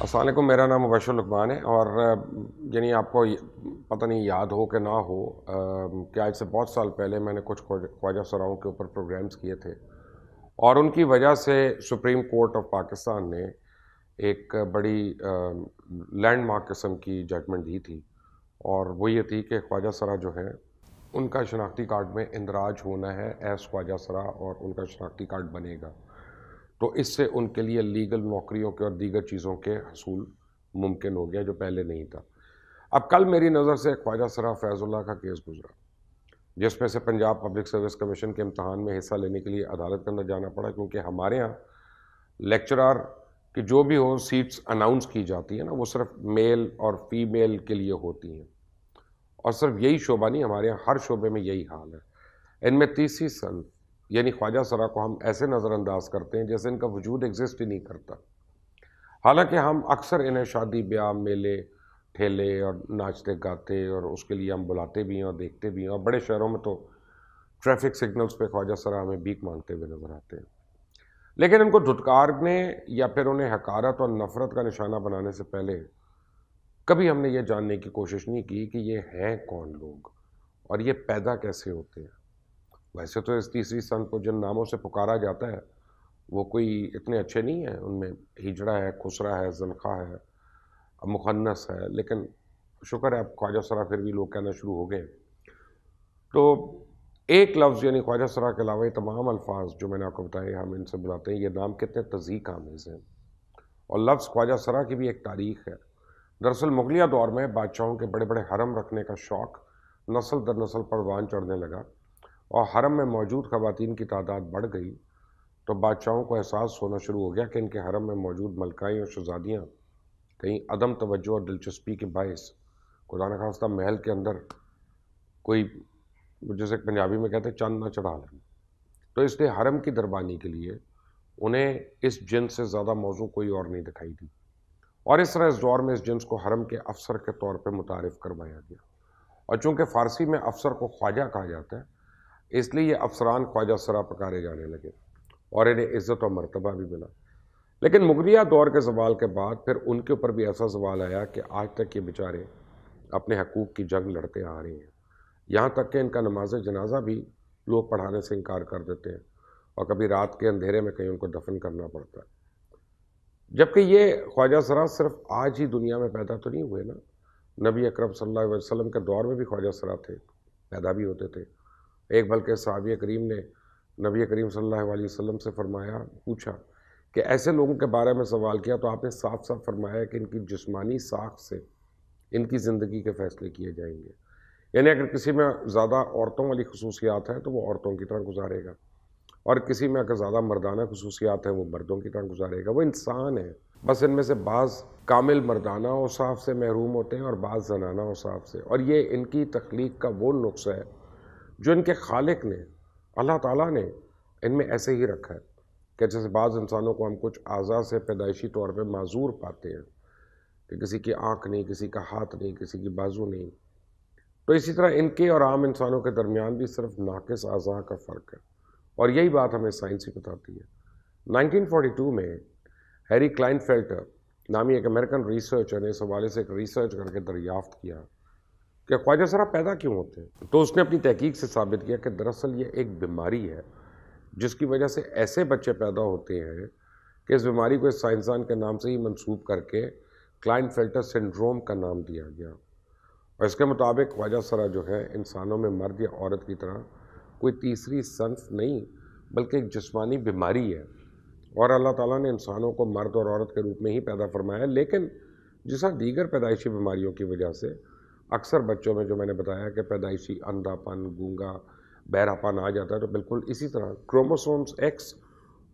السلام علیکم، میرا نام مبشر لقمان ہے اور یعنی آپ کو پتہ نہیں یاد ہو کہ نہ ہو کہ آج سے بہت سال پہلے میں نے کچھ خواجہ سراؤں کے اوپر پروگرامز کیے تھے اور ان کی وجہ سے سپریم کورٹ آف پاکستان نے ایک بڑی لینڈ مارک قسم کی ججمنٹ دی تھی، اور وہ یہ تھی کہ خواجہ سرا جو ہیں ان کا شناختی کارڈ میں اندراج ہونا ہے ایس خواجہ سرا، اور ان کا شناختی کارڈ بنے گا تو اس سے ان کے لیے لیگل نوکریوں کے اور دیگر چیزوں کے حصول ممکن ہو گیا جو پہلے نہیں تھا۔ اب کل میری نظر سے خواجہ سرا فیض اللہ کا کیس گزرا، جس میں سے پنجاب پبلک سروس کمیشن کے امتحان میں حصہ لینے کے لیے عدالت کے اندر جانا پڑا، کیونکہ ہمارے ہاں لیکچرار کی جو بھی ہو سیٹس اناؤنس کی جاتی ہیں نا، وہ صرف میل اور فیمیل کے لیے ہوتی ہیں، اور صرف یہی شعبہ نہیں، ہمارے یہاں ہر شعبے میں یہی حال ہے۔ ان میں تیسری صنف یعنی خواجہ سرا کو ہم ایسے نظر انداز کرتے ہیں جیسے ان کا وجود ایگزسٹ ہی نہیں کرتا، حالانکہ ہم اکثر انہیں شادی بیاہ میلے ٹھیلے اور ناچتے گاتے اور اس کے لیے ہم بلاتے بھی ہیں اور دیکھتے بھی ہیں، اور بڑے شہروں میں تو ٹریفک سگنلز پہ خواجہ سرا ہمیں بھیک مانگتے ہوئے نظر آتے ہیں۔ لیکن ان کو دھتکارنے یا پھر انہیں حقارت اور نفرت کا نشانہ بنانے سے پہلے کبھی ہم نے یہ جاننے کی کوشش نہیں کی کہ یہ ہیں کون لوگ اور یہ پیدا کیسے ہوتے ہیں۔ ویسے تو اس تیسری صنف کو جن ناموں سے پکارا جاتا ہے وہ کوئی اتنے اچھے نہیں ہیں، ان میں ہجڑا ہے، خسرا ہے، زنخا ہے، مخنث ہے، لیکن شکر ہے اب خواجہ سرا پھر بھی لوگ کہنا شروع ہو گئے۔ تو ایک لفظ یعنی خواجہ سرا کے علاوہ یہ تمام الفاظ جو میں نے آپ کو بتائے ہم ان سے بلاتے ہیں، یہ نام کتنے تضحیک آمیز ہیں، اور لفظ خواجہ سرا کی بھی ایک تاریخ ہے۔ دراصل مغلیہ دور میں بادشاہوں کے بڑے بڑے حرم رکھنے کا شوق نسل در نسل پروان چڑھنے لگا، اور حرم میں موجود خواتین کی تعداد بڑھ گئی تو بادشاہوں کو احساس ہونا شروع ہو گیا کہ ان کے حرم میں موجود ملکائیں اور شہزادیاں کہیں عدم توجہ اور دلچسپی کے باعث خدا نخواستہ محل کے اندر کوئی جیسے پنجابی میں کہتے ہیں چند نہ چڑھا لیں، تو اس لیے حرم کی دربانی کے لیے انہیں اس جنس سے زیادہ موضوع کوئی اور نہیں دکھائی دی، اور اس طرح اس دور میں اس جنس کو حرم کے افسر کے طور پہ متعارف کروایا گیا، اور چونکہ فارسی میں افسر کو خواجہ کہا جاتا ہے اس لیے یہ افسران خواجہ سرا پکارے جانے لگے اور انہیں عزت و مرتبہ بھی ملا۔ لیکن مغلیہ دور کے زوال کے بعد پھر ان کے اوپر بھی ایسا سوال آیا کہ آج تک یہ بیچارے اپنے حقوق کی جنگ لڑتے آ رہے ہیں، یہاں تک کہ ان کا نماز جنازہ بھی لوگ پڑھانے سے انکار کر دیتے ہیں، اور کبھی رات کے اندھیرے میں کہیں ان کو دفن کرنا پڑتا ہے۔ جبکہ یہ خواجہ سرا صرف آج ہی دنیا میں پیدا تو نہیں ہوئے نا، نبی اکرم صلی اللہ علیہ وسلم کے دور میں بھی خواجہ سرا تھے، پیدا بھی ہوتے تھے۔ ایک بلکہ صحابی کریم نے نبی کریم صلی اللہ علیہ وسلم سے پوچھا کہ ایسے لوگوں کے بارے میں سوال کیا تو آپ نے صاف صاف فرمایا کہ ان کی جسمانی ساخت سے ان کی زندگی کے فیصلے کیے جائیں گے، یعنی اگر کسی میں زیادہ عورتوں والی خصوصیات ہیں تو وہ عورتوں کی طرح گزارے گا، اور کسی میں اگر زیادہ مردانہ خصوصیات ہیں وہ مردوں کی طرح گزارے گا۔ وہ انسان ہے، بس ان میں سے بعض کامل مردانہ اوصاف سے محروم ہوتے ہیں اور بعض زنانہ اوصاف سے، اور یہ ان کی تخلیق کا وہ نقص ہے جو ان کے خالق نے اللہ تعالیٰ نے ان میں ایسے ہی رکھا ہے کہ جیسے بعض انسانوں کو ہم کچھ اعضاء سے پیدائشی طور پہ معذور پاتے ہیں کہ کسی کی آنکھ نہیں، کسی کا ہاتھ نہیں، کسی کی بازو نہیں، تو اسی طرح ان کے اور عام انسانوں کے درمیان بھی صرف ناقص اعضاء کا فرق ہے، اور یہی بات ہمیں سائنس ہی بتاتی ہے۔ 1942 میں ہیری کلائن فیلٹر نامی ایک امریکن ریسرچر نے اس حوالے سے ایک ریسرچ کر کے دریافت کیا کہ خواجہ سرا پیدا کیوں ہوتے ہیں، تو اس نے اپنی تحقیق سے ثابت کیا کہ دراصل یہ ایک بیماری ہے جس کی وجہ سے ایسے بچے پیدا ہوتے ہیں کہ اس بیماری کو اس سائنسدان کے نام سے ہی منسوب کر کے کلائن فیلٹر سنڈروم کا نام دیا گیا، اور اس کے مطابق خواجہ سرا جو ہے انسانوں میں مرد یا عورت کی طرح کوئی تیسری صنف نہیں بلکہ ایک جسمانی بیماری ہے، اور اللہ تعالیٰ نے انسانوں کو مرد اور عورت کے روپ میں ہی پیدا فرمایا، لیکن جیسا دیگر پیدائشی بیماریوں کی وجہ سے اکثر بچوں میں جو میں نے بتایا کہ پیدائشی اندھا پن، گونگا، بہرا پن آ جاتا ہے، تو بالکل اسی طرح کروموسومز ایکس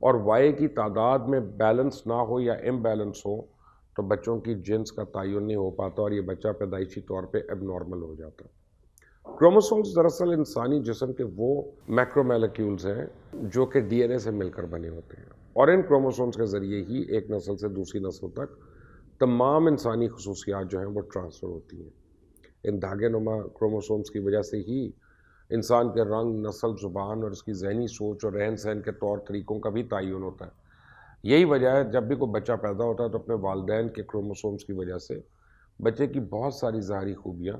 اور وائی کی تعداد میں بیلنس نہ ہو یا امبیلنس ہو تو بچوں کی جنس کا تعین نہیں ہو پاتا اور یہ بچہ پیدائشی طور پہ اب نارمل ہو جاتا ہے۔ کروموسومز دراصل انسانی جسم کے وہ میکرو میلیکیولز ہیں جو کہ ڈی این اے سے مل کر بنے ہوتے ہیں، اور ان کروموسومز کے ذریعے ہی ایک نسل سے دوسری نسل تک تمام انسانی خصوصیات جو ہیں وہ ٹرانسفر ہوتی ہیں۔ ان دھاگے نما کروموسومز کی وجہ سے ہی انسان کے رنگ، نسل، زبان اور اس کی ذہنی سوچ اور رہن سہن کے طور طریقوں کا بھی تعین ہوتا ہے۔ یہی وجہ ہے جب بھی کوئی بچہ پیدا ہوتا ہے تو اپنے والدین کے کروموسومز کی وجہ سے بچے کی بہت ساری ظاہری خوبیاں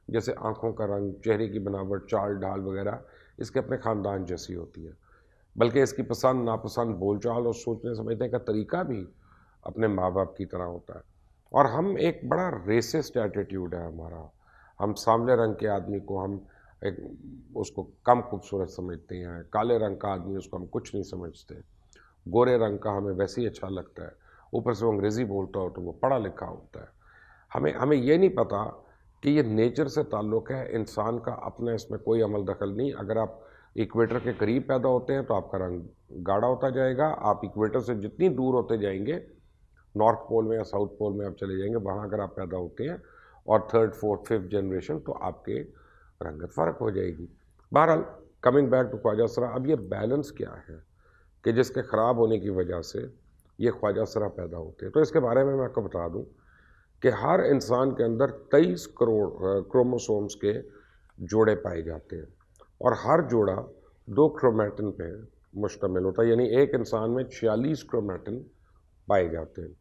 جیسے آنکھوں کا رنگ، چہرے کی بناوٹ، چال ڈھال وغیرہ اس کے اپنے خاندان جیسی ہوتی ہے، بلکہ اس کی پسند ناپسند، بول چال اور سوچنے سمجھنے کا طریقہ بھی اپنے ماں باپ کی طرح ہوتا ہے۔ اور ہم ایک بڑا ریسسٹ ایٹیٹیوڈ ہے ہمارا، ہم سانولے رنگ کے آدمی کو ہم اس کو کم خوبصورت سمجھتے ہیں، کالے رنگ کا آدمی اس کو ہم کچھ نہیں سمجھتے، گورے رنگ کا ہمیں ویسے ہی اچھا لگتا ہے، اوپر سے وہ انگریزی بولتا ہو تو وہ پڑھا لکھا ہوتا ہے۔ ہمیں یہ نہیں پتہ کہ یہ نیچر سے تعلق ہے، انسان کا اپنا اس میں کوئی عمل دخل نہیں۔ اگر آپ ایکویٹر کے قریب پیدا ہوتے ہیں تو آپ کا رنگ گاڑھا ہوتا جائے گا، آپ ایکویٹر سے جتنی دور ہوتے جائیں گے، نارتھ پول میں یا ساؤتھ پول میں آپ چلے جائیں گے، وہاں اگر آپ پیدا ہوتے ہیں اور 3rd 4th 5th جنریشن تو آپ کے رنگت فرق ہو جائے گی۔ بہرحال کمنگ بیک ٹو خواجہ سرا، اب یہ بیلنس کیا ہے کہ جس کے خراب ہونے کی وجہ سے یہ خواجہ سرا پیدا ہوتے ہیں؟ تو اس کے بارے میں آپ کو بتا دوں کہ ہر انسان کے اندر 23 کروڑ کروموسومز کے جوڑے پائے جاتے ہیں اور ہر جوڑا 2 کرومیٹن پہ مشتمل ہوتا ہے، یعنی ایک انسان میں 46 کرومیٹن پائے جاتے ہیں۔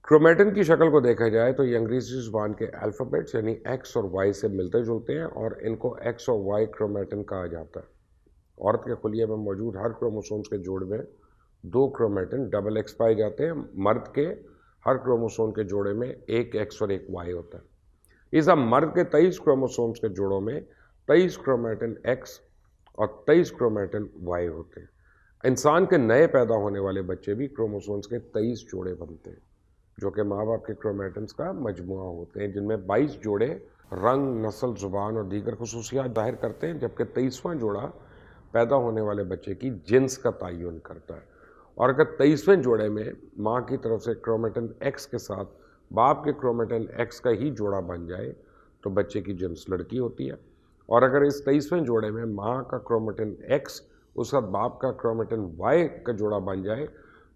کرومیٹن کی شکل کو دیکھا جائے تو یہ انگریزی زبان کے الفابیٹس یعنی ایکس اور وائی سے ملتے جلتے ہیں اور ان کو ایکس اور وائی کرومیٹن کہا جاتا ہے۔ عورت کے خلیے میں موجود ہر کروموسومز کے جوڑے میں 2 کرومیٹن ڈبل ایکس پائے جاتے ہیں، مرد کے ہر کروموسوم کے جوڑے میں ایک ایکس اور ایک وائی ہوتا ہے۔ اس مرد کے 23 کروموسومز کے جوڑوں میں 23 کرومیٹن ایکس اور 23 کرومیٹن وائی ہوتے ہیں۔ انسان کے نئے پیدا ہونے والے بچے بھی کروموسومز کے 23 جوڑے بنتے ہیں جو کہ ماں باپ کے کرومیٹنز کا مجموعہ ہوتے ہیں، جن میں 22 جوڑے رنگ، نسل، زبان اور دیگر خصوصیات ظاہر کرتے ہیں، جبکہ 23واں جوڑا پیدا ہونے والے بچے کی جنس کا تعین کرتا ہے۔ اور اگر 23ویں جوڑے میں ماں کی طرف سے کرومیٹن ایکس کے ساتھ باپ کے کرومیٹن ایکس کا ہی جوڑا بن جائے تو بچے کی جنس لڑکی ہوتی ہے، اور اگر اس 23ویں جوڑے میں ماں کا کرومیٹن ایکس اس کے ساتھ باپ کا کرومیٹن وائی کا جوڑا بن جائے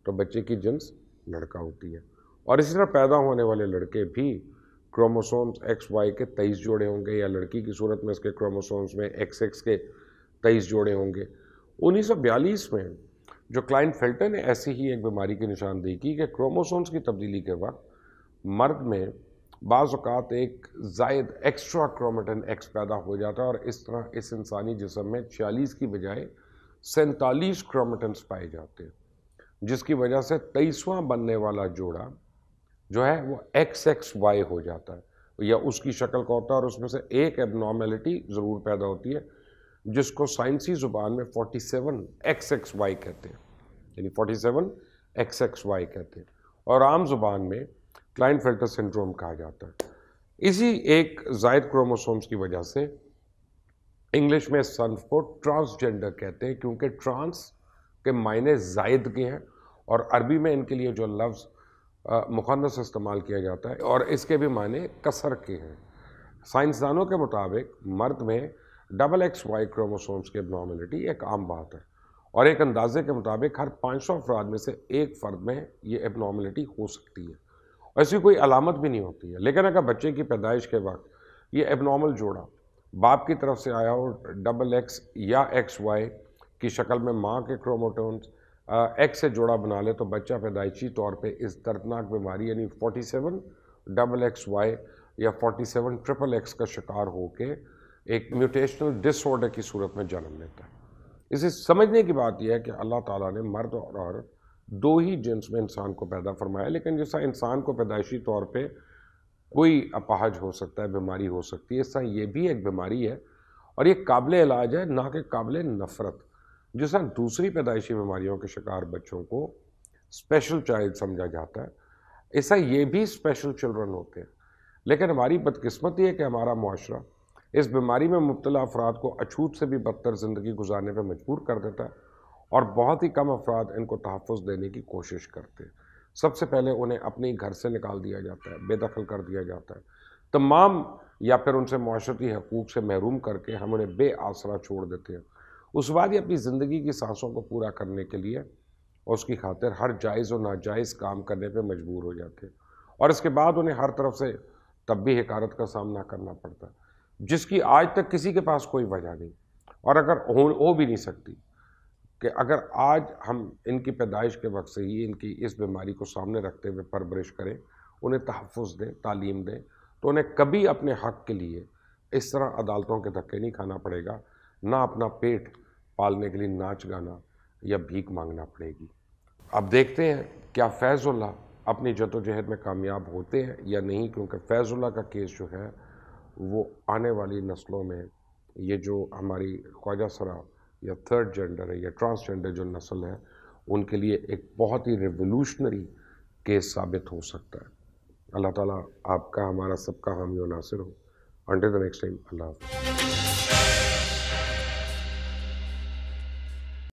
تو بچے کی جنس لڑکا ہوتی ہے۔ اور اسی طرح پیدا ہونے والے لڑکے بھی کروموسومز ایکس وائی کے 23 جوڑے ہوں گے، یا لڑکی کی صورت میں اس کے کروموسومز میں ایکس ایکس کے 23 جوڑے ہوں گے۔ 1942 میں جو کلائن فلٹر نے ایسی ہی ایک بیماری کی نشاندہی کی کہ کروموسومز کی تبدیلی کے وقت مرد میں بعض اوقات ایک زائد ایکسٹرا کرومیٹن ایکس پیدا ہو جاتا ہے، اور اس طرح اس انسانی جسم میں 46 کی بجائے 47 کرومیٹنز پائے جاتے ہیں، جس کی وجہ سے 23واں بننے والا جوڑا جو ہے وہ ایکس ایکس وائی ہو جاتا ہے، یا اس کی شکل کا ہوتا ہے، اور اس میں سے ایک ایب نارمیلٹی ضرور پیدا ہوتی ہے جس کو سائنسی زبان میں 47 ایکس ایکس وائی کہتے ہیں، یعنی 47 ایکس ایکس وائی کہتے ہیں، اور عام زبان میں کلائن فلٹر سنڈروم کہا جاتا ہے۔ اسی ایک زائد کروموسومز کی وجہ سے انگلش میں اس صنف کو ٹرانسجنڈر کہتے ہیں، کیونکہ ٹرانس کے معنی زائد کے ہیں، اور عربی میں ان کے لیے جو لفظ مخنث استعمال کیا جاتا ہے اور اس کے بھی معنی کثر کے ہیں۔ سائنسدانوں کے مطابق مرد میں ڈبل ایکس وائی کروموسومز کی ابنارملٹی ایک عام بات ہے، اور ایک اندازے کے مطابق ہر 500 افراد میں سے ایک فرد میں یہ ابنارملٹی ہو سکتی ہے، ایسی کوئی علامت بھی نہیں ہوتی ہے۔ لیکن اگر بچے کی پیدائش کے وقت یہ ابنارمل جوڑا باپ کی طرف سے آیا ہو، ڈبل ایکس یا ایکس وائی کی شکل میں ماں کے کروموسومز ایکس سے جوڑا بنا لے تو بچہ پیدائشی طور پہ اس دردناک بیماری یعنی 47 ڈبل ایکس وائی یا 47 ٹرپل ایکس کا شکار ہو کے ایک میوٹیشنل ڈس آرڈر کی صورت میں جنم لیتا ہے۔ اسے سمجھنے کی بات یہ ہے کہ اللہ تعالیٰ نے مرد اور عورت دو ہی جنس میں انسان کو پیدا فرمایا، لیکن جیسا انسان کو پیدائشی طور پہ کوئی اپاہج ہو سکتا ہے، بیماری ہو سکتی ہے، اس طرح یہ بھی ایک بیماری ہے اور یہ قابل علاج ہے، نہ کہ قابل نفرت۔ جس طرح دوسری پیدائشی بیماریوں کے شکار بچوں کو اسپیشل چائلڈ سمجھا جاتا ہے، ایسا یہ بھی اسپیشل چلڈرن ہوتے ہیں، لیکن ہماری بدقسمتی ہے کہ ہمارا معاشرہ اس بیماری میں مبتلا افراد کو اچھوت سے بھی بدتر زندگی گزارنے پہ مجبور کر دیتا ہے، اور بہت ہی کم افراد ان کو تحفظ دینے کی کوشش کرتے ہیں۔ سب سے پہلے انہیں اپنے گھر سے نکال دیا جاتا ہے، بے دخل کر دیا جاتا ہے، تمام یا پھر ان سے معاشرتی حقوق سے محروم کر کے ہم انہیں بے آسرا چھوڑ دیتے ہیں۔ اس بعد یہ اپنی زندگی کی سانسوں کو پورا کرنے کے لیے اور اس کی خاطر ہر جائز و ناجائز کام کرنے پہ مجبور ہو جاتے ہیں، اور اس کے بعد انہیں ہر طرف سے تب بھی حقارت کا سامنا کرنا پڑتا ہے، جس کی آج تک کسی کے پاس کوئی وجہ نہیں، اور اگر ہو بھی نہیں سکتی۔ کہ اگر آج ہم ان کی پیدائش کے وقت سے ہی ان کی اس بیماری کو سامنے رکھتے ہوئے پرورش کریں، انہیں تحفظ دیں، تعلیم دیں، تو انہیں کبھی اپنے حق کے لیے اس طرح عدالتوں کے دھکے نہیں کھانا پڑے گا، نہ اپنا پیٹ پالنے کے لیے ناچ گانا یا بھیک مانگنا پڑے گی۔ اب دیکھتے ہیں کیا فیض اللہ اپنی جدوجہد میں کامیاب ہوتے ہیں یا نہیں، کیونکہ فیض اللہ کا کیس جو ہے وہ آنے والی نسلوں میں یہ جو ہماری خواجہ سرا یا تھرڈ جینڈر ہے یا ٹرانسجینڈر جو نسل ہے ان کے لیے ایک بہت ہی ریولوشنری کیس ثابت ہو سکتا ہے۔ اللہ تعالیٰ آپ کا ہمارا سب کا حامی و ناصر ہو۔ انٹل دی نیکسٹ ٹائم، اللہ حافظ۔